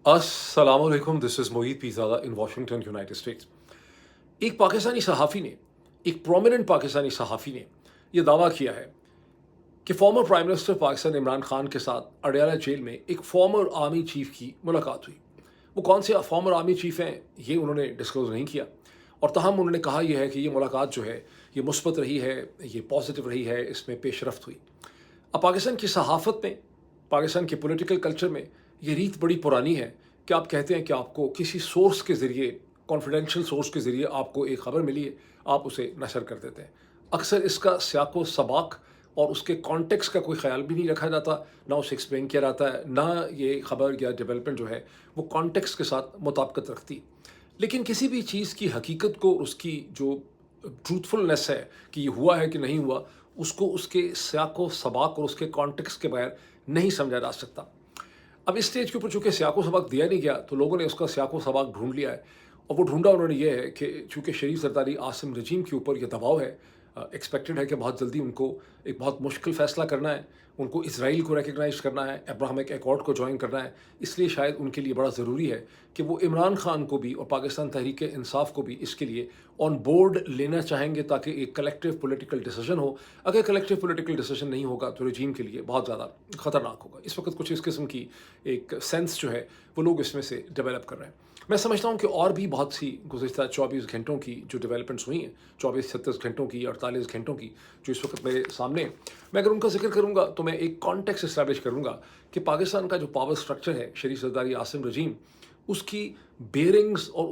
अस्सलामुअलैकुम, this is Moid Pirzada in Washington, United states. एक पाकिस्तानी सहाफ़ी ने, एक प्रोमिनेंट पाकिस्तानी सहाफ़ी ने यह दावा किया है कि former prime minister Pakistan Imran Khan के साथ अडयाला जेल में एक फॉर्मर आर्मी चीफ की मुलाकात हुई। वो कौन से फॉर्मर आर्मी चीफ हैं, ये उन्होंने डिस्क्लोज़ नहीं किया, और ताहम उन्होंने कहा यह है कि ये मुलाकात जो है, ये मुस्बत रही है, ये पॉजिटिव रही है, इसमें पेशरफ्त हुई। अब पाकिस्तान की सहाफ़त में, पाकिस्तान के पॉलिटिकल कल्चर में ये रीत बड़ी पुरानी है कि आप कहते हैं कि आपको किसी सोर्स के ज़रिए, कॉन्फिडेंशियल सोर्स के ज़रिए आपको एक ख़बर मिली है, आप उसे नशर कर देते हैं। अक्सर इसका सियाक़ो सबाक़ और उसके कॉन्टेक्स्ट का कोई ख़्याल भी नहीं रखा जाता, ना उसे एक्सप्लेन किया जाता है, ना ये ख़बर या डेवलपमेंट जो है वो कॉन्टेक्स्ट के साथ मुताबिकत रखती। लेकिन किसी भी चीज़ की हकीकत को, उसकी जो ट्रूथफुलनेस है कि ये हुआ है कि नहीं हुआ, उसको उसके सियाक़ो सबाक़ और उसके कॉन्टेक्स्ट के बगैर नहीं समझा जा सकता। अब इस स्टेज के ऊपर चूँकि सियाक़ो सबाक़ दिया नहीं गया, तो लोगों ने उसका सियाक़ो सबाक़ ढूँढ लिया है, और वो ढूँढा उन्होंने ये है कि चूँकि शरीफ ज़रदारी आसिम रजीम के ऊपर ये दबाव है, एक्सपेक्टेड है कि बहुत जल्दी उनको एक बहुत मुश्किल फ़ैसला करना है, उनको इज़राइल को रिकॉग्नाइज़ करना है, अब्राहमिक एकॉर्ड को जॉइन करना है। इसलिए शायद उनके लिए बड़ा ज़रूरी है कि वो इमरान खान को भी और पाकिस्तान तहरीक इंसाफ को भी इसके लिए ऑन बोर्ड लेना चाहेंगे, ताकि एक कलेक्टिव पॉलिटिकल डिसीजन हो। अगर कलेक्टिव पॉलिटिकल डिसीजन नहीं होगा तो रजीम के लिए बहुत ज़्यादा ख़तरनाक होगा। इस वक्त कुछ इस किस्म की एक सेंस जो है वो लोग इसमें से डेवलप कर रहे हैं। मैं समझता हूँ कि और भी बहुत सी गुज़िश्ता 24 घंटों की जो डेवलपमेंट्स हुई हैं, 24-36 घंटों की, 48 घंटों की, जो इस वक्त मेरे सामने हैं, मैं अगर उनका ज़िक्र करूँगा तो मैं एक कॉन्टेक्स्ट इस्टेब्लिश करूँगा कि पाकिस्तान का जो पावर स्ट्रक्चर है, शरीफ ज़रदारी आसिम रजीम, उसकी बेयरिंग्स और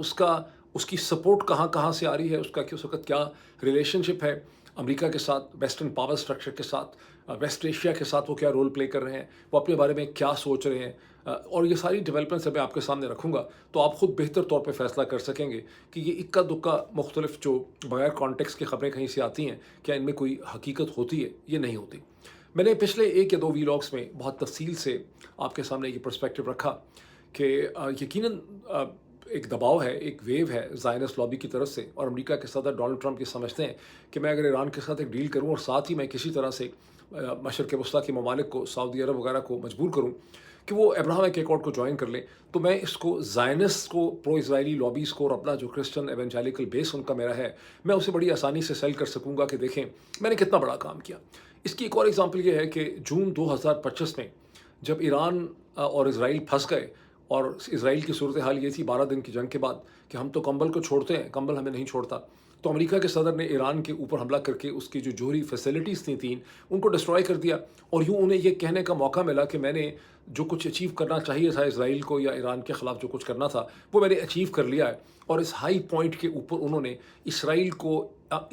उसकी सपोर्ट कहाँ-कहाँ से आ रही है, उसका कि उस वक़्त क्या रिलेशनशिप है अमेरिका के साथ, वेस्टर्न पावर स्ट्रक्चर के साथ, वेस्ट एशिया के साथ वो क्या रोल प्ले कर रहे हैं, वो अपने बारे में क्या सोच रहे हैं, और ये सारी डेवलपमेंट्स जब मैं आपके सामने रखूँगा तो आप खुद बेहतर तौर पे फ़ैसला कर सकेंगे कि ये इक्का-दुक्का मुख्तलिफ जो बगैर कॉन्टेक्स्ट की ख़बरें कहीं से आती हैं, क्या इनमें कोई हकीकत होती है, ये नहीं होती। मैंने पिछले 1 या 2 वीलॉग्स में बहुत तफ़सील से आपके सामने ये पर्सपेक्टिव रखा कि यकीनन एक दबाव है, एक वेव है ज़ायनिस्ट लॉबी की तरफ से, और अमेरिका के सदर डोनाल्ड ट्रंप ये समझते हैं कि मैं अगर ईरान के साथ एक डील करूँ और साथ ही मैं किसी तरह से मशरक़ वस्ता के ममालिक को, सऊदी अरब वगैरह को मजबूर करूँ कि वो अब्राहमिक एकॉर्ड को जॉइन कर लें, तो मैं इसको ज़ायनिस्ट को, प्रो इज़राइली लॉबीज़ को, और अपना जो क्रिश्चियन एवेंजेलिकल बेस उनका मेरा है, मैं उसे बड़ी आसानी से सेल कर सकूँगा कि देखें मैंने कितना बड़ा काम किया। इसकी एक और एग्ज़ाम्पल ये है कि जून 2025 में जब ईरान और इज़राइल फँस गए, और इज़राइल की सूरत हाल ये थी 12 दिन की जंग के बाद कि हम तो कंबल को छोड़ते हैं, कंबल हमें नहीं छोड़ता, तो अमेरिका के सदर ने ईरान के ऊपर हमला करके उसकी जो जौहरी फैसिलिटीज़ थी 3, उनको डिस्ट्रॉय कर दिया, और यूँ उन्हें ये कहने का मौका मिला कि मैंने जो कुछ अचीव करना चाहिए था इज़राइल को या ईरान के ख़िलाफ़ जो कुछ करना था, वो मैंने अचीव कर लिया है। और इस हाई पॉइंट के ऊपर उन्होंने इसराइल को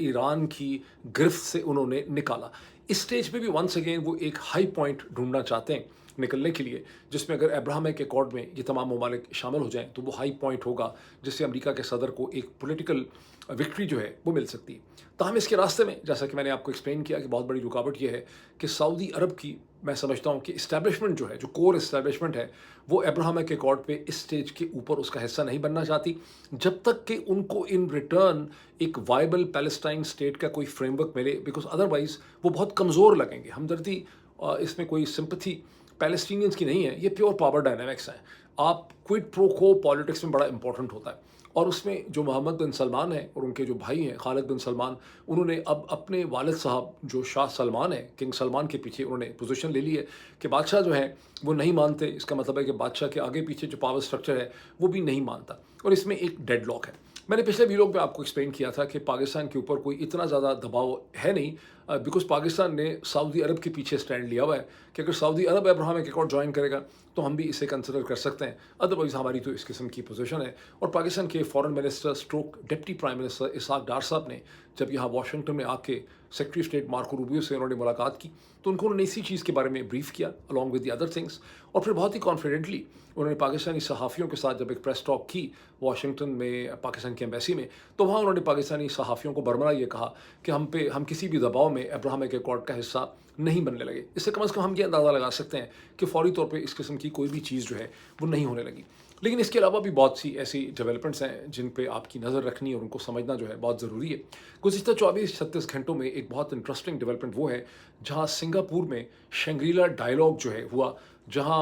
ईरान की गिरफ्त से उन्होंने निकाला। इस स्टेज पे भी वंस अगेन वो एक हाई पॉइंट ढूँढना चाहते हैं निकलने के लिए, जिसमें अगर अब्राहमिक एकॉर्ड में ये तमाम ममालिक शामिल हो जाएँ तो वो हाई पॉइंट होगा, जिससे अमेरिका के सदर को एक पॉलिटिकल विक्ट्री जो है वो मिल सकती है। ताहम इसके रास्ते में, जैसा कि मैंने आपको एक्सप्लेन किया, कि बहुत बड़ी रुकावट ये है कि सऊदी अरब की, मैं समझता हूँ कि इस्टेब्लिशमेंट जो है, जो कोर इस्टेब्लिशमेंट है, वो अब्राहमिक एकॉर्ड पे इस स्टेज के ऊपर उसका हिस्सा नहीं बनना चाहती, जब तक कि उनको इन रिटर्न एक वायबल पैलेस्टाइन स्टेट का कोई फ्रेमवर्क मिले, बिकॉज अदरवाइज़ वो बहुत कमज़ोर लगेंगे। हमदर्दी, इसमें कोई सिंपैथी पैलेस्टीनियंस की नहीं है, ये प्योर पावर डायनामिक्स हैं। आप क्विड प्रो को पॉलिटिक्स में बड़ा इंपॉर्टेंट होता है, और उसमें जो मोहम्मद बिन सलमान हैं और उनके जो भाई हैं खालिद बिन सलमान, उन्होंने अब अपने वालिद साहब जो शाह सलमान हैं, किंग सलमान के पीछे उन्होंने पोजीशन ले ली है कि बादशाह जो हैं वो नहीं मानते। इसका मतलब है कि बादशाह के आगे पीछे जो पावर स्ट्रक्चर है वो भी नहीं मानता, और इसमें एक डेडलॉक है। मैंने पिछले वीडियो में आपको एक्सप्लेन किया था कि पाकिस्तान के ऊपर कोई इतना ज़्यादा दबाव है नहीं, बिकॉज पाकिस्तान ने सऊदी अरब के पीछे स्टैंड लिया हुआ है कि अगर सऊदी अरब अब्राहमिक एकॉर्ड ज्वाइन करेगा तो हम भी इसे कंसिडर कर सकते हैं, अदरवाइज़ हमारी तो इस किस्म की पोजीशन है। और पाकिस्तान के फॉरेन मिनिस्टर स्ट्रोक deputy prime minister Ishaq Dar sahab ने जब यहाँ वाशिंगटन में आके सेक्रेटरी स्टेट मार्को रूबियो से उन्होंने मुलाकात की, तो उन्होंने इसी चीज़ के बारे में ब्रीफ किया along with the other things, और फिर बहुत ही कॉन्फिडेंटली उन्होंने पाकिस्तानी सहाफ़ियों के साथ जब एक प्रेस टॉक की वाशिंगटन में, पाकिस्तान की एम्बेसी में, तो वहाँ उन्होंने पाकिस्तानी सहाफ़ियों को बरमरा ये कहा कि हम किसी भी दबाव में अब्राहमिक एकॉर्ड का हिस्सा नहीं बनने लगे। इससे कम से कम हम ये अंदाज़ा लगा सकते हैं कि फौरी तौर पे इस किस्म की कोई भी चीज़ जो है वो नहीं होने लगी। लेकिन इसके अलावा भी बहुत सी ऐसी डेवलपमेंट्स हैं जिन पे आपकी नज़र रखनी और उनको समझना जो है बहुत ज़रूरी है। गुज़िश्ता 24-36 घंटों में एक बहुत इंटरेस्टिंग डेवलपमेंट वो है जहाँ सिंगापुर में शंग्रीला डायलॉग जो है हुआ, जहाँ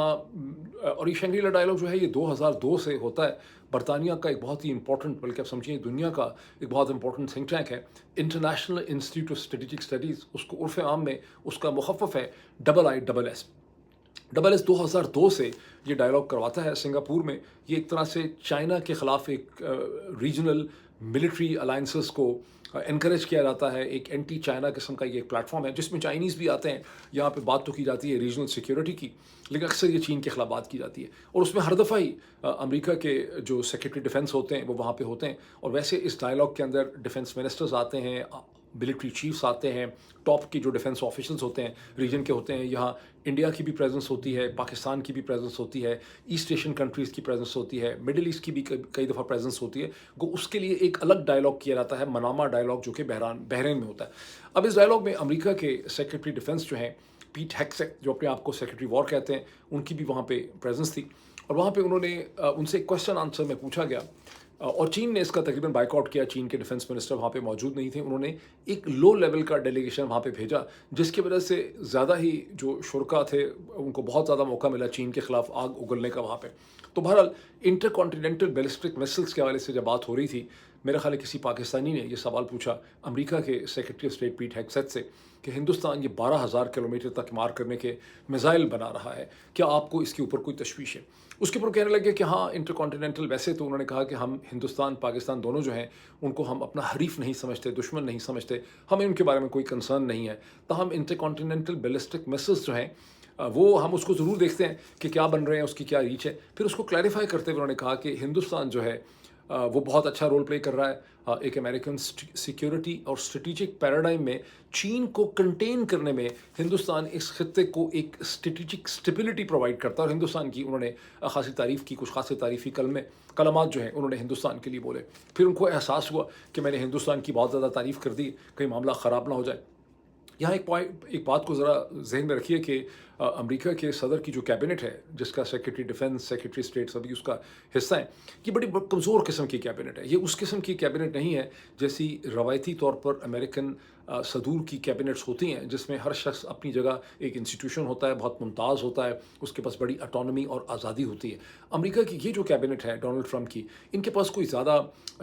और ये शंग्रीला डायलॉग जो है ये 2002 से होता है। बरतानिया का एक बहुत ही इंपॉर्टेंट, बल्कि आप समझिए दुनिया का एक बहुत इंपॉर्टेंट थिंक टैंक है, international institute of strategic studies, उसको उर्फ़ आम में उसका मुखफ़्फ़ है IISS। डबल एस 2002 से ये डायलॉग करवाता है सिंगापुर में। ये एक तरह से चाइना के ख़िलाफ़ एक रीजनल मिलिट्री अलाइंसेस को इनकरेज किया जाता है। एक एंटी चाइना किस्म का ये एक प्लेटफॉर्म है जिसमें चाइनीज़ भी आते हैं। यहाँ पे बात तो की जाती है रीजनल सिक्योरिटी की, लेकिन अक्सर ये चीन के खिलाफ बात की जाती है। और उसमें हर दफ़ा ही अमेरिका के जो सेक्रेटरी डिफेंस होते हैं वो वहाँ पे होते हैं। और वैसे इस डायलॉग के अंदर डिफेंस मिनिस्टर्स आते हैं, मिलिट्री चीफ्स आते हैं, टॉप की जो डिफेंस ऑफिशियल्स होते हैं रीजन के होते हैं। यहाँ इंडिया की भी प्रेजेंस होती है, पाकिस्तान की भी प्रेजेंस होती है, ईस्ट एशियन कंट्रीज़ की प्रेजेंस होती है, मिडिल ईस्ट की भी कई दफ़ा प्रेजेंस होती है। उसके लिए एक अलग डायलॉग किया जाता है, मनामा डायलॉग, जो कि बहरीन में होता है। अब इस डायलॉग में अमेरिका के सेक्रेटरी डिफेंस जो हैं पीट हेग्सेट, जो अपने आप को सेक्रेटरी वॉर कहते हैं, उनकी भी वहाँ पे प्रेजेंस थी। और वहाँ पे उन्होंने उनसे क्वेश्चन आंसर में पूछा गया, और चीन ने इसका तकरीबन बाइकआउट किया। चीन के डिफेंस मिनिस्टर वहाँ पे मौजूद नहीं थे। उन्होंने एक लो लेवल का डेलीगेशन वहाँ पे भेजा, जिसकी वजह से ज़्यादा ही जो शुरका थे उनको बहुत ज़्यादा मौका मिला चीन के खिलाफ आग उगलने का वहाँ पे। तो बहरहाल इंटर कॉन्टिनेंटल बैलिस्टिक मिसाइल्स के हवाले से जब बात हो रही थी, मेरा ख्याल है किसी पाकिस्तानी ने ये सवाल पूछा अमेरिका के सेक्रेटरी ऑफ स्टेट पीट हेग्सेट से कि हिंदुस्तान ये 12,000 किलोमीटर तक मार करने के मिसाइल बना रहा है, क्या आपको इसके ऊपर कोई तशवीश है? उसके ऊपर कहने लगे कि हाँ, इंटर कॉन्टिनेंटल, वैसे तो उन्होंने कहा कि हम हिंदुस्तान पाकिस्तान दोनों जो हैं उनको हम अपना हरीफ नहीं समझते, दुश्मन नहीं समझते, हमें उनके बारे में कोई कंसर्न नहीं है। ताहम इंटर कॉन्टिनेंटल बैलिस्टिक मिसाइल्स जो हैं वो हम उसको ज़रूर देखते हैं कि क्या बन रहे हैं, उसकी क्या रीच है। फिर उसको क्लैरिफाई करते हुए उन्होंने कहा कि हिंदुस्तान जो है वो बहुत अच्छा रोल प्ले कर रहा है एक अमेरिकन सिक्योरिटी और स्ट्रेटिजिक पैराडाइम में। चीन को कंटेन करने में हिंदुस्तान इस खत्ते को एक स्ट्रेटिजिक स्टेबिलिटी प्रोवाइड करता है। और हिंदुस्तान की उन्होंने खासी तारीफ़ की, कुछ खासी तारीफ़ी कलमात जो हैं उन्होंने हिंदुस्तान के लिए बोले। फिर उनको एहसास हुआ कि मैंने हिंदुस्तान की बहुत ज़्यादा तारीफ़ कर दी, कहीं मामला ख़राब ना हो जाए। यहाँ एक बात को ज़रा जहन में रखिए कि अमेरिका के सदर की जो कैबिनेट है, जिसका सेक्रेटरी डिफेंस, सेक्रेटरी स्टेट सभी उसका हिस्सा है, ये बड़ी कमज़ोर किस्म की कैबिनेट है। ये उस किस्म की कैबिनेट नहीं है जैसी रवायती तौर पर अमेरिकन सदूर की कैबिनेट्स होती हैं, जिसमें हर शख्स अपनी जगह एक इंस्टीट्यूशन होता है, बहुत मुमताज़ होता है, उसके पास बड़ी ऑटोनॉमी और आज़ादी होती है। अमेरिका की ये जो कैबिनेट है डोनाल्ड ट्रंप की, इनके पास कोई ज़्यादा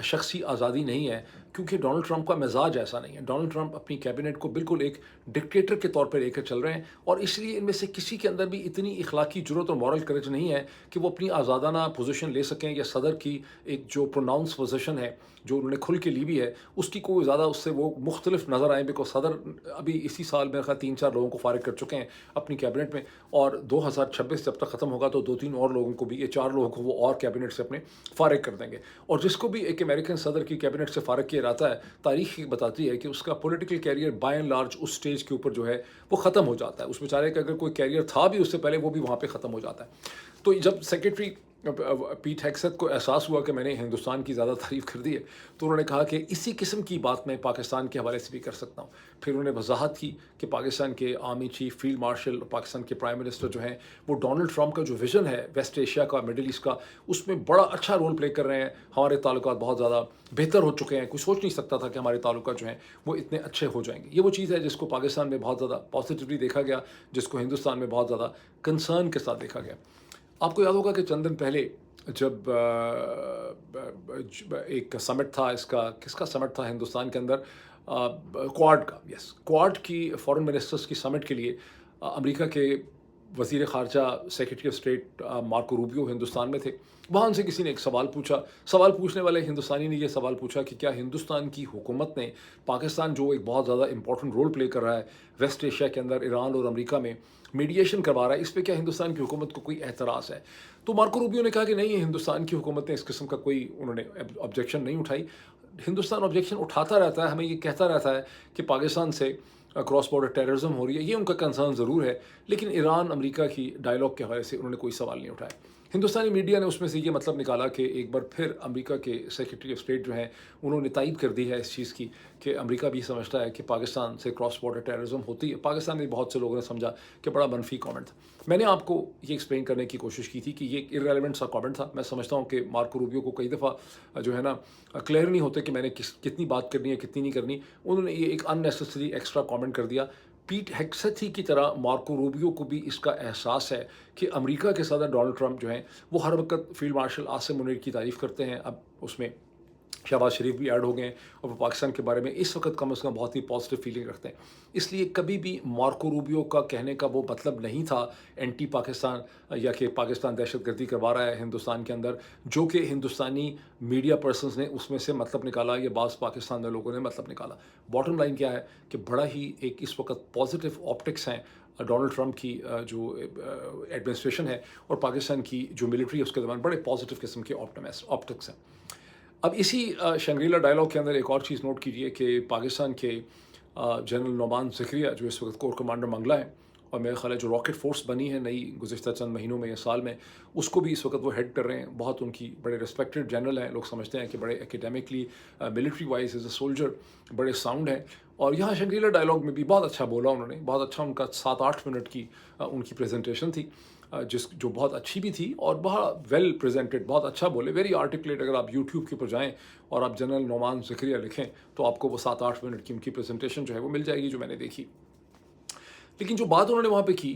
शख्सी आज़ादी नहीं है, क्योंकि डोनाल्ड ट्रंप का मिजाज ऐसा नहीं है। डोनाल्ड ट्रंप अपनी कैबिनेट को बिल्कुल एक डिक्टेटर के तौर पर लेकर चल रहे हैं, और इसलिए इनमें से किसी के अंदर भी इतनी इखलाकी जुर्रत और मॉरल करेज नहीं है कि वो अपनी आज़ादाना पोजीशन ले सकें, या सदर की एक जो प्रोनाउंस पोजीशन है जो उन्होंने खुल के ली भी है, उसकी कोई ज़्यादा उससे वो मुख्तलिफ नज़र आए। बिकॉज सदर अभी इसी साल मेरे ख्याल 3-4 लोगों को फारिग कर चुके हैं अपनी कैबिनेट में, और 2026 जब तक ख़त्म होगा तो 2-3 और लोगों को भी, ये 4 लोगों को वो और कैबिनेट से अपने फारिग कर देंगे। और जिसको भी एक अमेरिकन सदर की कैबिनेट से फारिग किया जाता है, तारीख बताती है कि उसका political career by and large उस स्टेज के ऊपर जो है वो ख़त्म हो जाता है। उस बेचारे का अगर कोई कैरियर था भी उससे पहले, वो भी वहाँ पे ख़त्म हो जाता है। तो जब सेक्रेटरी पीट हेग्सेट को एहसास हुआ कि मैंने हिंदुस्तान की ज़्यादा तारीफ़ कर दी है, तो उन्होंने कहा कि इसी किस्म की बात मैं पाकिस्तान के हवाले से भी कर सकता हूँ। फिर उन्होंने वजाहत की कि पाकिस्तान के आर्मी चीफ, फील्ड मार्शल और पाकिस्तान के प्राइम मिनिस्टर जो हैं वो डोनाल्ड ट्रंप का जो विज़न है वेस्ट एशिया का, मिडिल ईस्ट का, उसमें बड़ा अच्छा रोल प्ले कर रहे हैं। हमारे ताल्लुकात बहुत ज़्यादा बेहतर हो चुके हैं। कोई सोच नहीं सकता था कि हमारे ताल्लुकात जो हैं वो इतने अच्छे हो जाएंगे। ये वो चीज़ है जिसको पाकिस्तान में बहुत ज़्यादा पॉजिटिवली देखा गया, जिसको हिंदुस्तान में बहुत ज़्यादा कंसर्न के साथ देखा गया। आपको याद होगा कि चंद दिन पहले जब एक समिट था, इसका किसका समिट था हिंदुस्तान के अंदर, क्वाड का, यस, क्वाड की फॉरेन मिनिस्टर्स की समिट के लिए अमेरिका के वज़ीर ख़ारजा, secretary of state Marco Rubio Hindustan में थे। वहाँ उनसे किसी ने एक सवाल पूछा। सवाल पूछने वाले हिंदुस्तानी ने यह सवाल पूछा कि क्या हिंदुस्तान की हुकूमत ने पाकिस्तान, जो एक बहुत ज़्यादा इंपॉर्टेंट रोल प्ले कर रहा है वेस्ट एशिया के अंदर, ईरान और अमेरिका में मीडिएशन करवा रहा है, इस पर क्या हिंदुस्तान की हुकूमत को कोई एतराज़ है? तो मार्को रूबियो ने कहा कि नहीं, हिंदुस्तान की हुकूमत ने इस किस्म का कोई, उन्होंने ऑब्जेक्शन नहीं उठाई। हिंदुस्तान ऑब्जेक्शन उठाता रहता है, हमें ये कहता रहता है कि पाकिस्तान से क्रॉस बॉर्डर टेररिज्म हो रही है, ये उनका कंसर्न ज़रूर है, लेकिन ईरान अमेरिका की डायलॉग के हवाले से उन्होंने कोई सवाल नहीं उठाया। हिंदुस्तानी मीडिया ने उसमें से ये मतलब निकाला कि एक बार फिर अमेरिका के सेक्रेटरी ऑफ स्टेट जो हैं उन्होंने तायद कर दी है इस चीज़ की कि अमेरिका भी समझता है कि पाकिस्तान से क्रॉस बॉर्डर टेररिज्म होती है। पाकिस्तान में बहुत से लोगों ने समझा कि बड़ा मनफी कमेंट था। मैंने आपको ये एक्सप्लेन करने की कोशिश की थी कि ये इररेलेवेंट सा कमेंट था। मैं समझता हूँ कि मार्को रूबियो को कई दफ़ा जो है ना क्लियर नहीं होते कि मैंने कितनी बात करनी है, कितनी नहीं करनी। उन्होंने ये एक अननेसेसरी एक्स्ट्रा कमेंट कर दिया। पीट हेग्सेथ की तरह मार्को रूबियो को भी इसका एहसास है कि अमेरिका के सदर डोनाल्ड ट्रंप जो हैं वो हर वक्त फील्ड मार्शल आसिम मुनीर की तारीफ़ करते हैं। अब उसमें शहबाज शरीफ भी ऐड हो गए हैं और वो पाकिस्तान के बारे में इस वक्त कम से कम बहुत ही पॉजिटिव फीलिंग रखते हैं। इसलिए कभी भी मार्को रूबियो का कहने का वो मतलब नहीं था एंटी पाकिस्तान या कि पाकिस्तान दहशतगर्दी करवा रहा है हिंदुस्तान के अंदर, जो कि हिंदुस्तानी मीडिया पर्सनस ने उसमें से मतलब निकाला या बाज़ पाकिस्तान में लोगों ने मतलब निकाला। बॉटम लाइन क्या है कि बड़ा ही एक इस वक्त पॉजिटिव ऑप्टिक्स हैं डोनाल्ड ट्रंप की जो एडमिनिस्ट्रेशन है और पाकिस्तान की जो मिलिट्री है उसके दौरान बड़े पॉजिटिव किस्म के ऑप्टिक्स हैं। अब इसी शंग्रीला डायलॉग के अंदर एक और चीज़ नोट कीजिए कि पाकिस्तान के जनरल नोमान ज़िक्रिया जो इस वक्त कोर कमांडर मंगला है और मेरा ख्याल है जो रॉकेट फोर्स बनी है नई गुज़िश्ता चंद महीनों में या साल में, उसको भी इस वक्त वो हेड कर रहे हैं। बहुत उनकी बड़े रिस्पेक्टेड जनरल हैं, लोग समझते हैं कि बड़े academically military wise as a soldier बड़े साउंड हैं। और यहाँ शंग्रीला डायलॉग में भी बहुत अच्छा बोला उन्होंने, बहुत अच्छा उनका 7-8 मिनट की उनकी प्रेजेंटेशन थी जो बहुत अच्छी भी थी और बहुत वेल प्रेजेंटेड, बहुत अच्छा बोले, वेरी आर्टिकुलेट। अगर आप यूट्यूब के ऊपर जाएं और आप जनरल नोमान ज़िक्रिया लिखें तो आपको वो 7-8 मिनट की उनकी प्रेजेंटेशन जो है वो मिल जाएगी जो मैंने देखी। लेकिन जो बात उन्होंने वहाँ पे की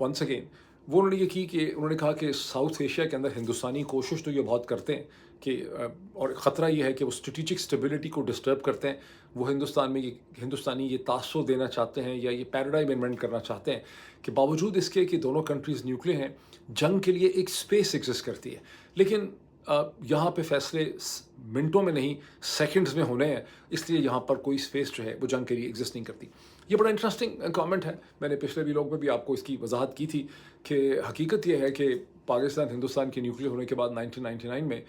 वंस अगेन वो उन्होंने ये की कि उन्होंने कहा कि साउथ एशिया के अंदर हिंदुस्तानी कोशिश तो ये बहुत करते हैं कि और ख़तरा ये है कि वो स्ट्रेटिजिक स्टेबिलिटी को डिस्टर्ब करते हैं। वो हिंदुस्तान में ये हिंदुस्तानी ये तासुर देना चाहते हैं या ये पैराडाइम इन्वेंट करना चाहते हैं कि बावजूद इसके कि दोनों कंट्रीज़ न्यूक्लियर हैं, जंग के लिए एक स्पेस एग्जिस्ट करती है। लेकिन यहाँ पे फैसले मिनटों में नहीं सेकंड्स में होने हैं, इसलिए यहाँ पर कोई स्पेस जो है वो जंग के लिए एग्जिस्ट नहीं करती। ये बड़ा इंटरेस्टिंग कमेंट है। मैंने पिछले व्लॉग में भी आपको इसकी वजाहत की थी कि हकीकत यह है कि पाकिस्तान हिंदुस्तान के न्यूक्लियर होने के बाद 1999 में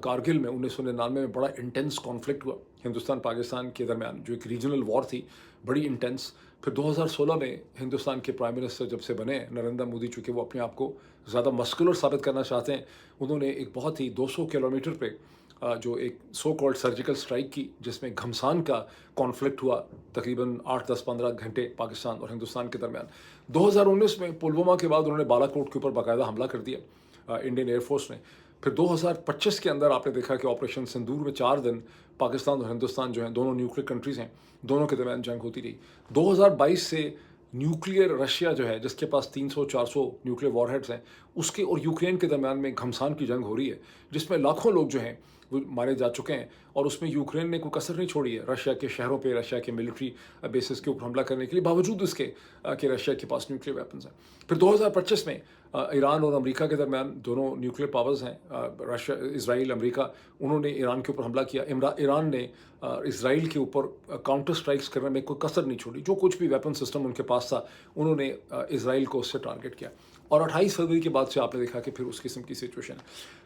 कारगिल में 1999 में बड़ा इंटेंस कॉन्फ्लिक्ट हुआ हिंदुस्तान पाकिस्तान के दरमियान, जो एक रीजनल वॉर थी बड़ी इंटेंस। फिर 2016 में हिंदुस्तान के प्राइम मिनिस्टर जब से बने नरेंद्र मोदी, चूँकि वो अपने आप को ज़्यादा मस्कुलर साबित करना चाहते हैं, उन्होंने एक बहुत ही 200 किलोमीटर पे जो एक सो कॉल्ड सर्जिकल स्ट्राइक की जिसमें घमसान का कॉन्फ्लिक्ट हुआ तकरीबन 8, 10, 15 घंटे पाकिस्तान और हिंदुस्तान के दरमियान। 2019 में पुलवामा के बाद उन्होंने बालाकोट के ऊपर बाकायदा हमला कर दिया इंडियन एयरफोर्स ने। फिर 2025 के अंदर आपने देखा कि ऑपरेशन सिंदूर में 4 दिन पाकिस्तान और हिंदुस्तान जो हैं दोनों न्यूक्लियर कंट्रीज़ हैं, दोनों के दरमियान जंग होती रही। 2022 से न्यूक्लियर रशिया जो है जिसके पास 300-400 न्यूक्लियर वॉरहेड्स हैं, उसके और यूक्रेन के दरमियान में घमसान की जंग हो रही है जिसमें लाखों लोग जो हैं वो मारे जा चुके हैं। और उसमें यूक्रेन ने कोई कसर नहीं छोड़ी है रशिया के शहरों पे, रशिया के मिलिट्री बेसिस के ऊपर हमला करने के लिए, बावजूद इसके कि रशिया के पास न्यूक्लियर वेपन्स हैं। फिर 2025 में ईरान और अमेरिका के दरमियान दोनों न्यूक्लियर पावर्स हैं, रशिया, इजराइल, अमेरिका, उन्होंने ईरान के ऊपर हमला किया। ईरान ने इजराइल के ऊपर काउंटर स्ट्राइक्स करने में कोई कसर नहीं छोड़ी, जो कुछ भी वेपन सिस्टम उनके पास था उन्होंने इजराइल को उससे टारगेट किया। और 28 फरवरी के बाद से आपने देखा कि फिर उस किस्म की सिचुएशन है।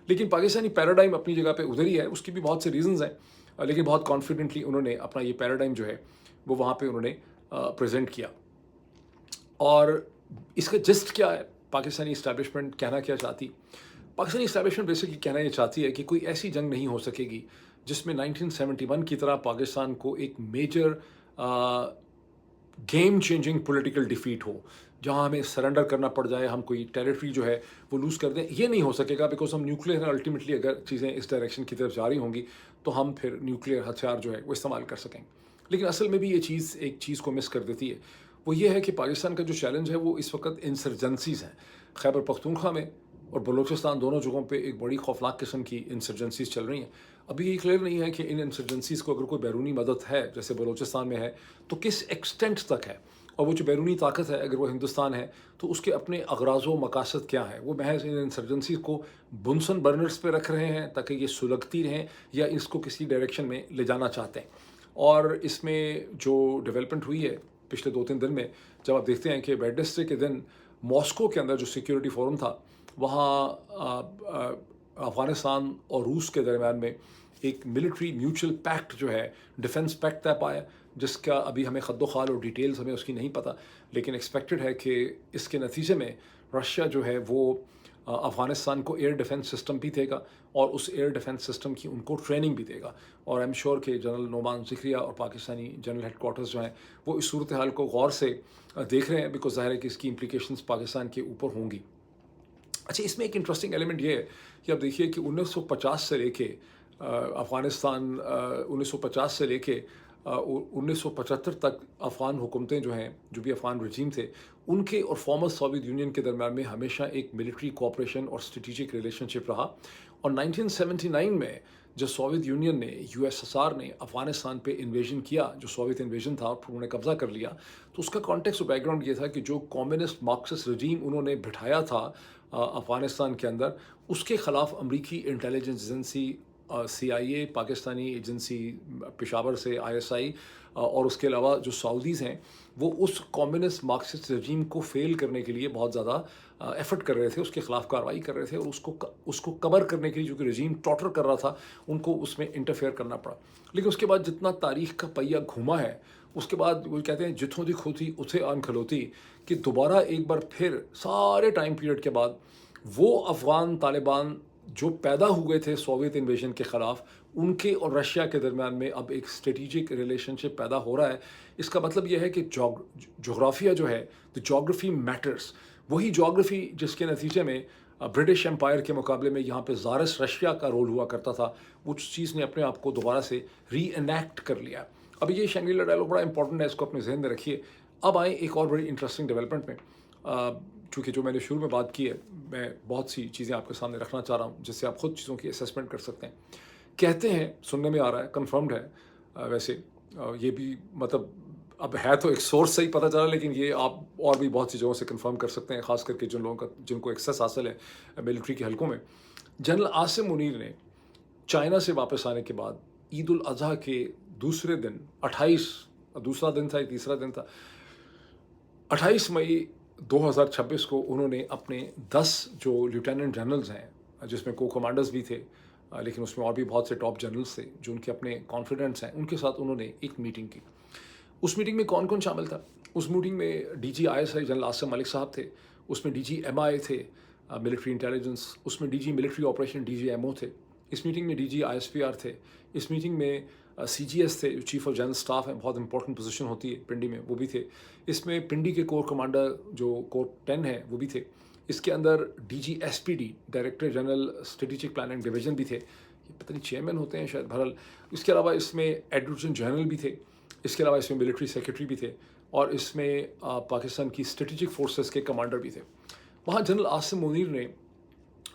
लेकिन पाकिस्तानी पैराडाइम अपनी जगह पे उधर ही है, उसकी भी बहुत से रीजंस हैं, लेकिन बहुत कॉन्फिडेंटली उन्होंने अपना ये पैराडाइम जो है वो वहाँ पे उन्होंने प्रेजेंट किया। और इसका जस्ट क्या है, पाकिस्तानी इस्टेब्लिशमेंट कहना क्या चाहती? पाकिस्तानी इस्टेब्लिशमेंट बेसिकली कहना ये चाहती है कि कोई ऐसी जंग नहीं हो सकेगी जिसमें 1971 की तरह पाकिस्तान को एक major game changing political defeat हो, जहां हमें सरेंडर करना पड़ जाए, हम कोई टेरिटरी जो है वो लूज़ कर दें। ये नहीं हो सकेगा बिकॉज हम न्यूक्लियर हैं। अल्टीमेटली अगर चीज़ें इस डायरेक्शन की तरफ जा रही होंगी तो हम फिर न्यूक्लियर हथियार जो है वो इस्तेमाल कर सकेंगे। लेकिन असल में भी ये चीज़ एक चीज़ को मिस कर देती है, वो ये है कि पाकिस्तान का जो चैलेंज है वो इस वक्त इंसर्जेंसीज़ हैं। खैबर पख्तूनख्वा में और बलूचिस्तान दोनों जगहों पे एक बड़ी खौफनाक किस्म की इंसर्जेंसीज चल रही हैं। अभी ये क्लियर नहीं है कि इन इंसर्जेंसीज़ को अगर कोई बैरूनी मदद है जैसे बलूचिस्तान में है तो किस एक्सटेंट तक है, और वो जो बैरूनी ताकत है अगर वो हिंदुस्तान है तो उसके अपने अगराज़ व मकासद क्या है। वो महज इन इंसर्जेंसीज़ को बुनसन बर्नर्स पे रख रहे हैं ताकि ये सुलगती रहें या इसको किसी डायरेक्शन में ले जाना चाहते हैं। और इसमें जो डेवलपमेंट हुई है पिछले 2-3 दिन में, जब आप देखते हैं कि वेडनेसडे के दिन मॉस्को के अंदर जो सिक्योरिटी फोरम था वहाँ अफ़गानिस्तान और रूस के दरमियान में एक मिलिट्री म्यूचुअल पैक्ट जो है, डिफेंस पैक्ट तय पाया, जिसका अभी हमें खद्दोखाल और डिटेल्स हमें उसकी नहीं पता, लेकिन एक्सपेक्टेड है कि इसके नतीजे में रशिया जो है वो अफ़गानिस्तान को एयर डिफेंस सिस्टम भी देगा और उस एयर डिफेंस सिस्टम की उनको ट्रेनिंग भी देगा। और आई एम श्योर कि जनरल नोमान ज़िक्रिया और पाकिस्तानी जनरल हेडकोार्टर्स जो हैं वो इस सूरत हाल को गौर से देख रहे हैं, बिकॉज ज़ाहिर है कि इसकी इम्प्लीकेशंस पाकिस्तान के ऊपर होंगी। अच्छा, इसमें एक इंटरेस्टिंग एलिमेंट ये है कि आप देखिए कि 1950 से लेके अफ़गानिस्तान 1950 से लेके 1975 तक अफ़गान हुकूमतें जो हैं, जो भी अफ़गान रजीम थे, उनके और फॉर्मर सोवियत यूनियन के दरम्यान में हमेशा एक मिलिट्री कोऑपरेशन और स्ट्रेटेजिक रिलेशनशिप रहा। और 1979 में जब सोवियत यूनियन ने, यूएसएसआर ने अफ़गानिस्तान पे इन्वेजन किया, जो सोवियत इन्वेजन था, और फिर उन्होंने कब्ज़ा कर लिया, तो उसका कॉन्टेक्स्ट और बैकग्राउंड ये था कि जो कम्युनिस्ट मार्क्सिस्ट रजीम उन्होंने बिठाया था अफ़गानिस्तान के अंदर, उसके ख़िलाफ़ अमरीकी intelligence agency CIA, Pakistani agency Peshawar से ISI, और उसके अलावा जो सऊदीज़ हैं, वो उस कम्युनिस्ट मार्क्सिस्ट रजीम को फेल करने के लिए बहुत ज़्यादा एफर्ट कर रहे थे, उसके ख़िलाफ़ कार्रवाई कर रहे थे, और उसको कवर करने के लिए, जो कि रजीम टॉर्चर कर रहा था, उनको उसमें इंटरफेयर करना पड़ा। लेकिन उसके बाद जितना तारीख़ का पहिया घूमा है, उसके बाद वो कहते हैं जिथों दी खोती उथे आन खलोती, कि दोबारा एक बार फिर सारे टाइम पीरियड के बाद वो अफ़गान तालिबान जो पैदा हुए थे सोवियत इन्वेजन के ख़िलाफ़, उनके और रशिया के दरमियान में अब एक स्ट्रेटेजिक रिलेशनशिप पैदा हो रहा है। इसका मतलब यह है कि जोग्राफिया जो है, द जोग्राफी मैटर्स, वही जोग्राफी जिसके नतीजे में ब्रिटिश एम्पायर के मुकाबले में यहाँ पे ज़ारस रशिया का रोल हुआ करता था, उस चीज़ ने अपने आप को दोबारा से री एनैक्ट कर लिया। अब ये शंग्री-ला डायलॉग बड़ा इंपॉर्टेंट है, इसको अपने जहन में रखिए। अब आए एक और बड़ी इंटरेस्टिंग डेवलपमेंट में। चूँकि जो मैंने शुरू में बात की है, मैं बहुत सी चीज़ें आपके सामने रखना चाह रहा हूँ, जिससे आप खुद चीज़ों की असेसमेंट कर सकते हैं। कहते हैं, सुनने में आ रहा है, कन्फर्म्ड है, वैसे ये भी मतलब अब है तो एक सोर्स से ही पता चला, लेकिन ये आप और भी बहुत सी जगहों से कंफर्म कर सकते हैं, ख़ास करके जिन लोगों का, जिनको एक्सेस हासिल है मिलिट्री के हलकों में। जनरल आसिम मुनीर ने चाइना से वापस आने के बाद ईद उल अज़हा के दूसरे दिन 28, दूसरा दिन था या तीसरा दिन था, 28 मई 2026 को उन्होंने अपने 10 जो लेफ्टिनेंट जनरल्स हैं, जिसमें को कमांडर्स भी थे, लेकिन उसमें और भी बहुत से टॉप जनरल्स थे जो उनके अपने कॉन्फिडेंट्स हैं, उनके साथ उन्होंने एक मीटिंग की। उस मीटिंग में कौन कौन शामिल था? उस मीटिंग में DG ISI general Asim Malik साहब थे, उसमें DG MI थे, मिलिट्री इंटेलिजेंस, उसमें DG military operation DG MO थे, इस मीटिंग में DG ISPR थे, इस मीटिंग में CGS थे, जो चीफ ऑफ जनरल स्टाफ है, बहुत इंपॉर्टेंट पोजीशन होती है पिंडी में, वो भी थे। इसमें पिंडी के कोर कमांडर जो कोर 10 है, वो भी थे। इसके अंदर DG SPD, director general strategic planning division भी थे, ये पता नहीं चेयरमैन होते हैं शायद, बहरहाल। इसके अलावा इसमें एडजुटेंट जनरल भी थे, इसके अलावा इसमें मिलिट्री सेक्रेटरी भी थे, और इसमें पाकिस्तान की स्ट्रेटेजिक फोर्सेस के कमांडर भी थे। वहाँ जनरल आसिम मुनीर ने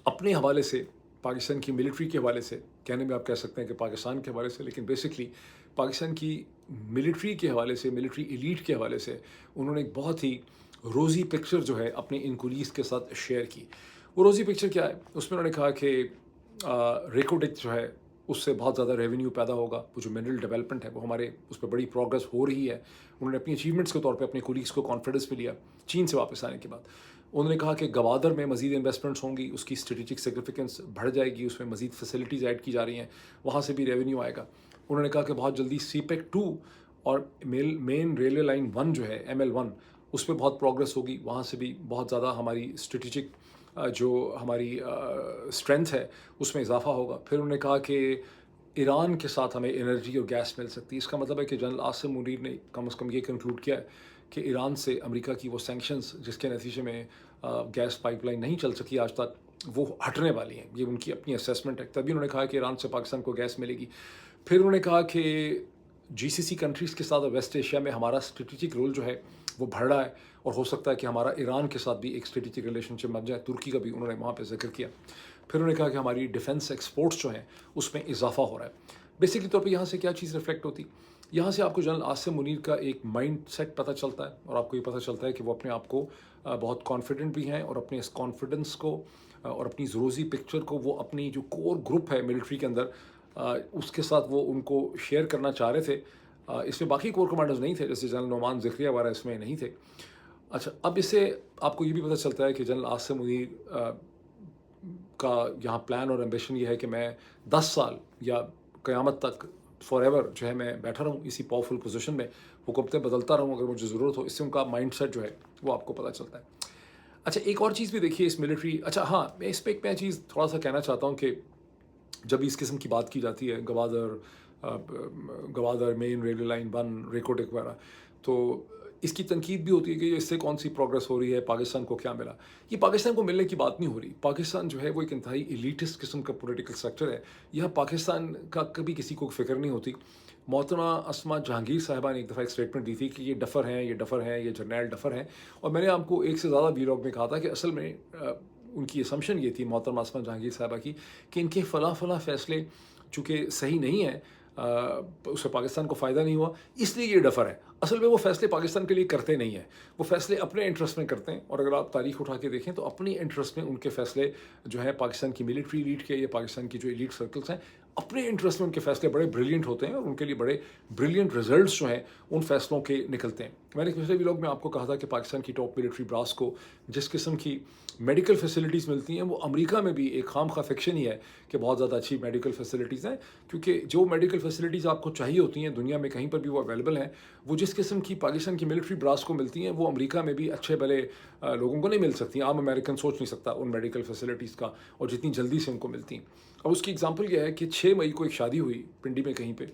अपने हवाले से, पाकिस्तान की मिलिट्री के हवाले से, कहने में आप कह सकते हैं कि पाकिस्तान के हवाले से, लेकिन बेसिकली पाकिस्तान की मिलिट्री के हवाले से, मिलिट्री एलीट के हवाले से उन्होंने एक बहुत ही रोज़ी पिक्चर जो है अपने इन कुलीस के साथ शेयर की। वो रोज़ी पिक्चर क्या है? उसमें उन्होंने कहा कि रेकोडेक जो है, उससे बहुत ज़्यादा रेवेन्यू पैदा होगा, वो जो मिनरल डेवलपमेंट है वो हमारे उस पर बड़ी प्रोग्रेस हो रही है। उन्होंने अपनी अचीवमेंट्स के तौर पे अपने कोलीग्स को कॉन्फिडेंस पे लिया चीन से वापस आने के बाद। उन्होंने कहा कि गवादर में मज़ीद इन्वेस्टमेंट्स होंगी, उसकी स्ट्रेटेजिक सिग्निफिकेंस बढ़ जाएगी, उसमें मज़ीद फैसिलिटीज़ ऐड की जा रही हैं, वहाँ से भी रेवेन्यू आएगा। उन्होंने कहा कि बहुत जल्दी CPEC 2 और मेन रेलवे लाइन 1 जो है ML1, उस पर बहुत प्रोग्रेस होगी, वहाँ से भी बहुत ज़्यादा हमारी स्ट्रेटेजिक जो हमारी स्ट्रेंथ है उसमें इजाफा होगा। फिर उन्होंने कहा कि ईरान के साथ हमें एनर्जी और गैस मिल सकती है। इसका मतलब है कि जनरल आसिम मुनीर ने कम से कम ये कंक्लूड किया है कि ईरान से अमेरिका की वो सैंक्शंस, जिसके नतीजे में गैस पाइपलाइन नहीं चल सकी आज तक, वो हटने वाली हैं। ये उनकी अपनी असेसमेंट है। तभी उन्होंने कहा कि ईरान से पाकिस्तान को गैस मिलेगी। फिर उन्होंने कहा कि GCC कंट्रीज़ के साथ और वेस्ट एशिया में हमारा स्ट्रेटेजिक रोल जो है वो बढ़ रहा है, और हो सकता है कि हमारा ईरान के साथ भी एक स्ट्रेटेजिक रिलेशनशिप बन जाए। तुर्की का भी उन्होंने वहाँ पे जिक्र किया। फिर उन्होंने कहा कि हमारी डिफेंस एक्सपोर्ट्स जो हैं उसमें इजाफा हो रहा है। बेसिकली तौर पे यहाँ से क्या चीज़ रिफ्लेक्ट होती, यहाँ से आपको जनरल आसिम मुनीर का एक माइंड सेट पता चलता है, और आपको ये पता चलता है कि वो अपने आप को बहुत कॉन्फिडेंट भी हैं, और अपने इस कॉन्फिडेंस को और अपनी रोज़ी पिक्चर को वो अपनी जो कोर ग्रुप है मिलिट्री के अंदर, उसके साथ वो उनको शेयर करना चाह रहे थे। इसमें बाकी कोर कमांडर्स नहीं थे, जैसे जनरल नोमान ज़िक्रिया वगैरह इसमें नहीं थे। अच्छा, अब इससे आपको ये भी पता चलता है कि जनरल आसिम मुनीर का यहाँ प्लान और एम्बिशन ये है कि मैं 10 साल या क़यामत तक फॉर एवर जो है मैं बैठा रहूँ इसी पावरफुल पोजीशन में, हुकूमतें बदलता रहूँ अगर मुझे ज़रूरत हो। इससे उनका माइंडसेट जो है वो आपको पता चलता है। अच्छा, एक और चीज़ भी देखिए इस मिलिट्री, अच्छा हाँ, मैं इस पर एक चीज़ थोड़ा सा कहना चाहता हूँ कि जब इस किस्म की बात की जाती है, Gwadar main railway line 1, Reko Diq वगैरह, तो اس کی تنقید بھی ہوتی ہے کہ اس سے کون سی پروگرس ہو رہی ہے، پاکستان کو کیا ملا. یہ پاکستان کو ملنے کی بات نہیں ہو رہی. پاکستان جو ہے وہ ایک انتہائی ایلیٹسٹ قسم کا پولیٹیکل سٹرکچر ہے. یہاں پاکستان کا کبھی کسی کو فکر نہیں ہوتی. محترمہ اسما جہانگیر صاحبہ نے ایک دفعہ ایک اسٹیٹمنٹ دی تھی کہ یہ ڈفر ہیں، یہ ڈفر ہیں، یہ جرنیل ڈفر ہیں. اور میں نے آپ کو ایک سے زیادہ ویلاگ میں کہا تھا کہ اصل میں ان کی اسمپشن یہ تھی محترمہ اسما جہانگیر صاحبہ کی کہ ان کے فلاں فیصلے چونکہ صحیح نہیں ہیں، اس سے پاکستان کو فائدہ نہیں ہوا، اس لیے یہ ڈفر ہے. اصل میں وہ فیصلے پاکستان کے لیے کرتے نہیں ہیں، وہ فیصلے اپنے انٹرسٹ میں کرتے ہیں. اور اگر آپ تاریخ اٹھا کے دیکھیں تو اپنی انٹرسٹ میں ان کے فیصلے جو ہیں پاکستان کی ملٹری ایلیٹ کے یا پاکستان کی جو ایلیٹ سرکلز ہیں، اپنے انٹرسٹ میں ان کے فیصلے بڑے بریلینٹ ہوتے ہیں اور ان کے لیے بڑے بریلینٹ رزلٹس جو ہیں ان فیصلوں کے نکلتے ہیں. میں نے پچھلے ویلاگ میں آپ کو کہا تھا کہ پاکستان کی ٹاپ ملٹری براس کو جس قسم کی میڈیکل فیسلٹیز ملتی ہیں وہ امریکہ میں بھی ایک خام خواہ فکشن ہی ہے کہ بہت زیادہ اچھی میڈیکل فیسلٹیز ہیں، کیونکہ جو میڈیکل فیسلٹیز آپ کو چاہیے ہوتی ہیں دنیا میں کہیں پر بھی وہ اویلیبل ہیں. وہ جس قسم کی پاکستان کی ملٹری براس کو ملتی ہیں وہ امریکہ میں بھی اچھے بھلے لوگوں کو نہیں مل سکتی. عام امریکن سوچ نہیں سکتا ان میڈیکل فیسلٹیز کا اور جتنی جلدی سے ان کو ملتی ہیں. اب اس کی اگزامپل یہ ہے کہ 6 مئی کو ایک شادی ہوئی پنڈی میں کہیں پہ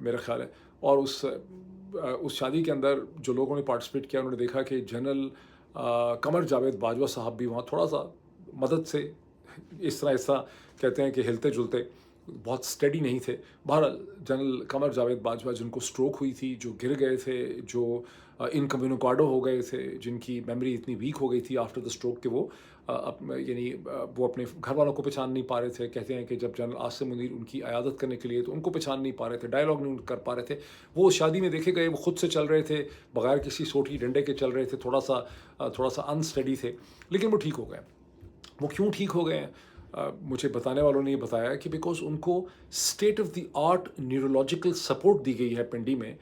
میرا خیال ہے، اور اس شادی کے اندر جو لوگوں نے پارٹیسپیٹ کیا انہوں نے دیکھا کہ جنرل قمر جاوید باجوہ صاحب بھی وہاں تھوڑا سا مدد سے اس طرح کہتے ہیں کہ ہلتے جلتے، بہت سٹیڈی نہیں تھے. بہرحال جنرل قمر جاوید باجوہ جن کو سٹروک ہوئی تھی، جو گر گئے تھے، جو انکمیونیکاڈو ہو گئے تھے، جن کی میموری اتنی ویک ہو گئی تھی آفٹر دا سٹروک کہ وہ یعنی وہ اپنے گھر والوں کو پہچان نہیں پا رہے تھے. کہتے ہیں کہ جب جنرل عاصم منیر ان کی عیادت کرنے کے لیے تو ان کو پہچان نہیں پا رہے تھے، ڈائلاگ نہیں کر پا رہے تھے. وہ شادی میں دیکھے گئے وہ خود سے چل رہے تھے، بغیر کسی سوٹی ڈنڈے کے چل رہے تھے، تھوڑا سا انسٹڈی تھے، لیکن وہ ٹھیک ہو گئے. وہ کیوں ٹھیک ہو گئے ہیں؟ مجھے بتانے والوں نے یہ بتایا کہ بیکاز ان کو state of the art neurological support دی گئی ہے پنڈی میں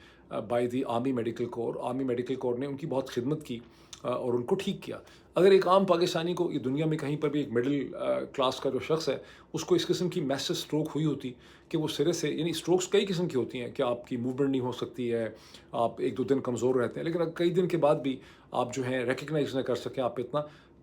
by the army medical corps. Army medical corps نے ان کی بہت خدمت کی اور ان کو ٹھیک کیا. اگر ایک عام پاکستانی کو یہ دنیا میں کہیں پر بھی ایک مڈل کلاس کا جو شخص ہے اس کو اس قسم کی میسو اسٹروک ہوئی ہوتی کہ وہ سرے سے، یعنی اسٹروکس کئی قسم کی ہوتی ہیں کہ آپ کی موومنٹ نہیں ہو سکتی ہے، آپ 1-2 دن کمزور رہتے ہیں، لیکن کئی دن کے بعد بھی آپ جو ہیں ریکگنائز نہ کر سکیں آپ اتنا،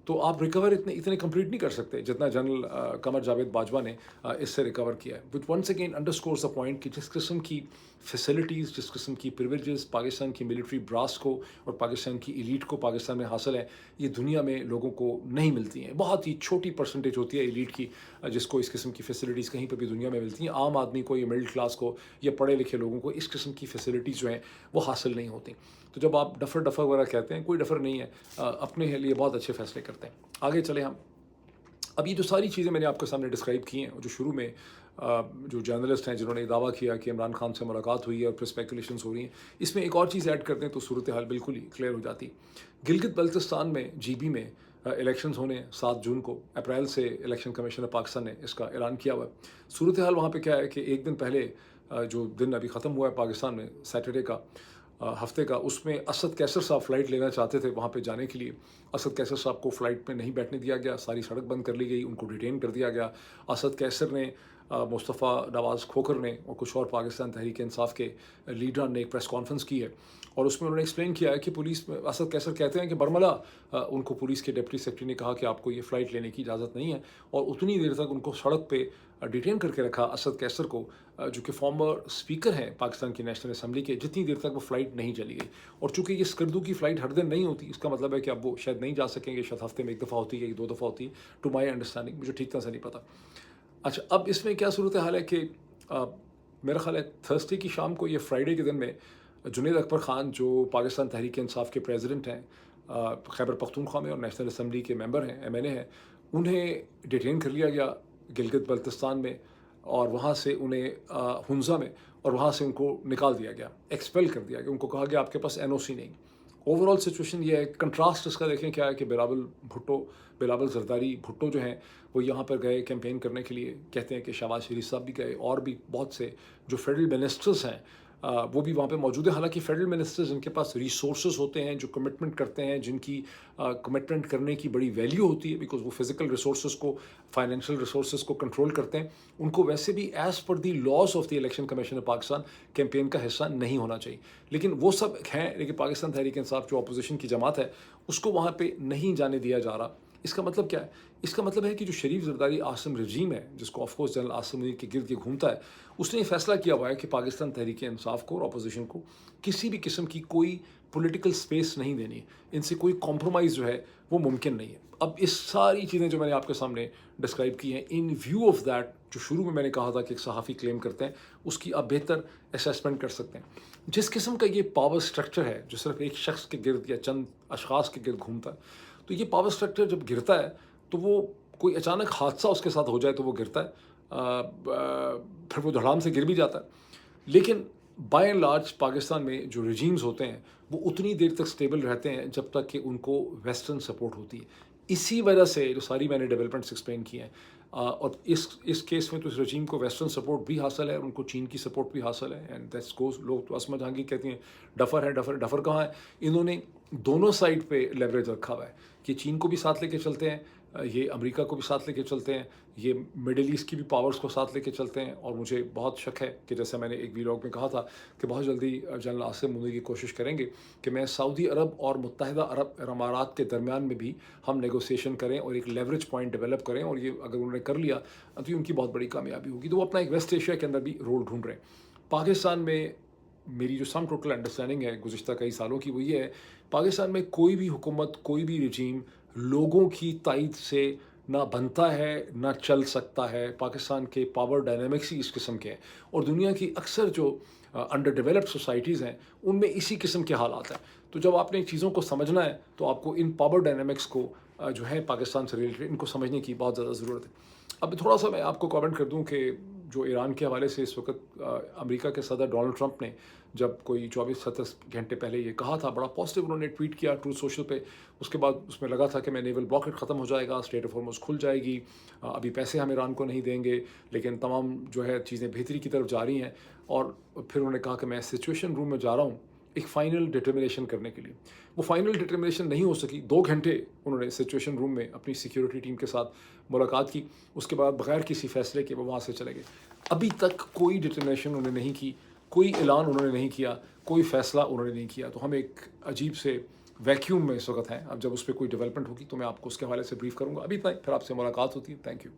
تو آپ ریکور اتنے کمپلیٹ نہیں کر سکتے جتنا جنرل قمر جاوید باجوہ نے اس سے ریکور کیا ہے. وچ ونس اگین انڈرسکورز دا پوائنٹ کہ جس قسم کی فیسلٹیز، جس قسم کی پریویلیجز پاکستان کی ملٹری براس کو اور پاکستان کی ایلیٹ کو پاکستان میں حاصل ہے، یہ دنیا میں لوگوں کو نہیں ملتی ہیں. بہت ہی چھوٹی پرسنٹیج ہوتی ہے ایلیٹ کی جس کو اس قسم کی فیسلٹیز کہیں پہ بھی دنیا میں ملتی ہیں. عام آدمی کو یا مڈل کلاس کو یا پڑھے لکھے لوگوں کو اس قسم کی فیسلٹیز جو ہیں وہ حاصل نہیں ہوتی. تو جب آپ ڈفر وغیرہ کہتے ہیں، کوئی ڈفر نہیں ہے، اپنے لیے بہت اچھے فیصلے کرتے ہیں. آگے چلیں ہم. اب یہ جو ساری چیزیں میں نے آپ کے سامنے ڈسکرائب کی ہیں، جو شروع میں جو جرنلسٹ ہیں جنہوں نے دعویٰ کیا کہ عمران خان سے ملاقات ہوئی ہے اور پھر اسپیکولیشنس ہو رہی ہیں، اس میں ایک اور چیز ایڈ کر دیں تو صورتحال بالکل ہی کلیئر ہو جاتی. گلگت بلتستان میں جی بی میں الیکشنز ہونے 7 جون کو، اپریل سے الیکشن کمیشن آف پاکستان نے اس کا اعلان کیا ہوا ہے. صورتحال وہاں پہ کیا ہے کہ ایک دن پہلے جو دن ابھی ختم ہوا ہے پاکستان میں سیٹرڈے کا ہفتے کا، اس میں اسد کیسر صاحب فلائٹ لینا چاہتے تھے وہاں پہ جانے کے لیے. اسد کیسر صاحب کو فلائٹ میں نہیں بیٹھنے دیا گیا، ساری سڑک بند کر لی گئی، ان کو ڈیٹین کر دیا گیا. اسد کیسر نے، مصطفیٰ نواز کھوکھر نے اور کچھ اور پاکستان تحریک انصاف کے لیڈر نے ایک پریس کانفرنس کی ہے اور اس میں انہوں نے ایکسپلین کیا ہے کہ پولیس میں، اسد کیسر کہتے ہیں کہ برملا ان کو پولیس کے ڈپٹی سیکرٹری نے کہا کہ آپ کو یہ فلائٹ لینے کی اجازت نہیں ہے، اور اتنی دیر تک ان کو سڑک پہ ڈیٹین کر کے رکھا اسد کیسر کو، جو کہ فارمر اسپیکر ہیں پاکستان کی نیشنل اسمبلی کے، جتنی دیر تک وہ فلائٹ نہیں چلی گئی. اور چونکہ یہ اسکردو کی فلائٹ ہر دن نہیں ہوتی، اس کا مطلب ہے کہ اب وہ شاید نہیں جا سکیں گے، شاید ہفتے میں 1 دفعہ ہوتی ہے یا 2 دفعہ ہوتی ہے، ٹو مائی انڈرسٹینڈنگ، مجھے ٹھیک طرح سے نہیں پتہ. اچھا، اب اس میں کیا صورتحال ہے کہ میرا خیال ہے تھرسڈے کی شام کو، یہ فرائیڈے کے دن میں، جنید اکبر خان جو پاکستان تحریک انصاف کے پریزیڈنٹ ہیں خیبر پختونخوا میں اور نیشنل اسمبلی کے ممبر ہیں، ایم این اے ہیں، انہیں ڈیٹین کر لیا گیا گلگت بلتستان میں، اور وہاں سے انہیں ہنزا میں، اور وہاں سے ان کو نکال دیا گیا، ایکسپیل کر دیا گیا. ان کو کہا گیا آپ کے پاس این او سی نہیں. اوور آل سچویشن یہ ہے، کنٹراسٹ اس کا دیکھیں کیا ہے کہ بلاول زرداری بھٹو جو ہیں وہ یہاں پر گئے کیمپین کرنے کے لیے. کہتے ہیں کہ شہباز شریف صاحب بھی گئے، اور بھی بہت سے جو فیڈرل منسٹرز ہیں وہ بھی وہاں پہ موجود ہیں. حالانکہ فیڈرل منسٹرز جن کے پاس ریسورسز ہوتے ہیں، جو کمٹمنٹ کرتے ہیں، جن کی کمٹمنٹ کرنے کی بڑی ویلیو ہوتی ہے، بیکاز وہ فزیکل ریسورسز کو، فائنینشیل ریسورسز کو کنٹرول کرتے ہیں، ان کو ویسے بھی as per the laws of the election commission of Pakistan campaign کا حصہ نہیں ہونا چاہیے. لیکن وہ سب ہیں، لیکن پاکستان تحریک انصاف جو اپوزیشن کی جماعت ہے اس کو وہاں پہ نہیں جانے دیا جا رہا. اس کا مطلب کیا ہے؟ اس کا مطلب ہے کہ جو شریف زرداری آصم رجیم ہے، جس کو of course general Asim Munir کے گرد یہ گھومتا ہے، اس نے یہ فیصلہ کیا ہوا ہے کہ پاکستان تحریک انصاف کو اور اپوزیشن کو کسی بھی قسم کی کوئی پولیٹیکل اسپیس نہیں دینی ہے، ان سے کوئی کمپرومائز جو ہے وہ ممکن نہیں ہے۔ اب اس ساری چیزیں جو میں نے آپ کے سامنے ڈسکرائب کی ہیں، ان ویو آف دیٹ، جو شروع میں نے کہا تھا کہ ایک صحافی کلیم کرتے ہیں، اس کی آپ بہتر اسیسمنٹ کر سکتے ہیں۔ جس قسم کا یہ پاور سٹرکچر ہے جو صرف ایک شخص کے گرد یا چند اشخاص کے گرد گھومتا ہے، تو یہ پاور سٹرکچر جب گرتا ہے تو وہ کوئی اچانک حادثہ اس کے ساتھ ہو جائے تو وہ گرتا ہے، پھر وہ دھڑام سے گر بھی جاتا ہے۔ لیکن بائی اینڈ لارج پاکستان میں جو رجیمز ہوتے ہیں وہ اتنی دیر تک سٹیبل رہتے ہیں جب تک کہ ان کو ویسٹرن سپورٹ ہوتی ہے۔ اسی وجہ سے جو ساری میں نے ڈیولپمنٹس ایکسپلین کی ہیں، اور اس کیس میں تو اس رجیم کو ویسٹرن سپورٹ بھی حاصل ہے، ان کو چین کی سپورٹ بھی حاصل ہے، اینڈ دیٹس گوز، لوگ تو اسما جہانگیر کہتے ہیں ڈفر ہے، ڈفر کہاں ہے؟ انہوں نے دونوں سائڈ پہ لیوریج رکھا ہوا ہے کہ چین کو بھی ساتھ لے کے چلتے ہیں، یہ امریکہ کو بھی ساتھ لے کے چلتے ہیں، یہ مڈل ایسٹ کی بھی پاورز کو ساتھ لے کے چلتے ہیں، اور مجھے بہت شک ہے کہ جیسے میں نے ایک ویلاگ میں کہا تھا کہ بہت جلدی جنرل آصم منیر کی کوشش کریں گے کہ میں سعودی عرب اور متحدہ عرب امارات کے درمیان میں بھی ہم نیگوسیشن کریں اور ایک لیوریج پوائنٹ ڈیولپ کریں، اور یہ اگر انہوں نے کر لیا تو یہ ان کی بہت بڑی کامیابی ہوگی۔ تو وہ اپنا ایک ویسٹ ایشیا کے اندر بھی رول ڈھونڈ رہے ہیں۔ پاکستان میں میری جو سم ٹوٹل انڈرسٹینڈنگ ہے گزشتہ کئی سالوں کی، وہ یہ ہے پاکستان میں کوئی بھی حکومت، کوئی بھی رجیم لوگوں کی تائید سے نہ بنتا ہے نہ چل سکتا ہے۔ پاکستان کے پاور ڈائنامکس ہی اس قسم کے ہیں، اور دنیا کی اکثر جو انڈر ڈیولپڈ سوسائٹیز ہیں ان میں اسی قسم کے حالات ہیں۔ تو جب آپ نے چیزوں کو سمجھنا ہے تو آپ کو ان پاور ڈائنامکس کو جو ہے پاکستان سے ریلیٹڈ، ان کو سمجھنے کی بہت زیادہ ضرورت ہے۔ اب تھوڑا سا میں آپ کو کامنٹ کر دوں کہ جو ایران کے حوالے سے اس وقت امریکہ کے صدر ڈونلڈ ٹرمپ نے جب کوئی 24-27 گھنٹے پہلے یہ کہا تھا، بڑا پازیٹیو انہوں نے ٹویٹ کیا ٹروتھ سوشل پہ، اس کے بعد اس میں لگا تھا کہ میں نیول بلاکٹ ختم ہو جائے گا، اسٹریٹ آف ہارمز کھل جائے گی، ابھی پیسے ہم ایران کو نہیں دیں گے، لیکن تمام جو ہے چیزیں بہتری کی طرف جا رہی ہیں۔ اور پھر انہوں نے کہا کہ میں سچویشن روم میں جا رہا ہوں ایک فائنل ڈٹرمنیشن کرنے کے لیے۔ وہ فائنل ڈٹرمنیشن نہیں ہو سکی، 2 گھنٹے انہوں نے سچویشن روم میں اپنی سیکیورٹی ٹیم کے ساتھ ملاقات کی، اس کے بعد بغیر کسی فیصلے کے وہ وہاں سے چلے گئے۔ ابھی تک کوئی ڈٹرمنیشن انہوں نے نہیں کی، کوئی اعلان انہوں نے نہیں کیا، کوئی فیصلہ انہوں نے نہیں کیا۔ تو ہم ایک عجیب سے ویکیوم میں اس وقت ہیں۔ اب جب اس پہ کوئی ڈیولپمنٹ ہوگی تو میں آپ کو اس کے حوالے سے بریف کروں گا۔ ابھی اتنا ہی، پھر آپ سے ملاقات ہوتی ہے۔ Thank you.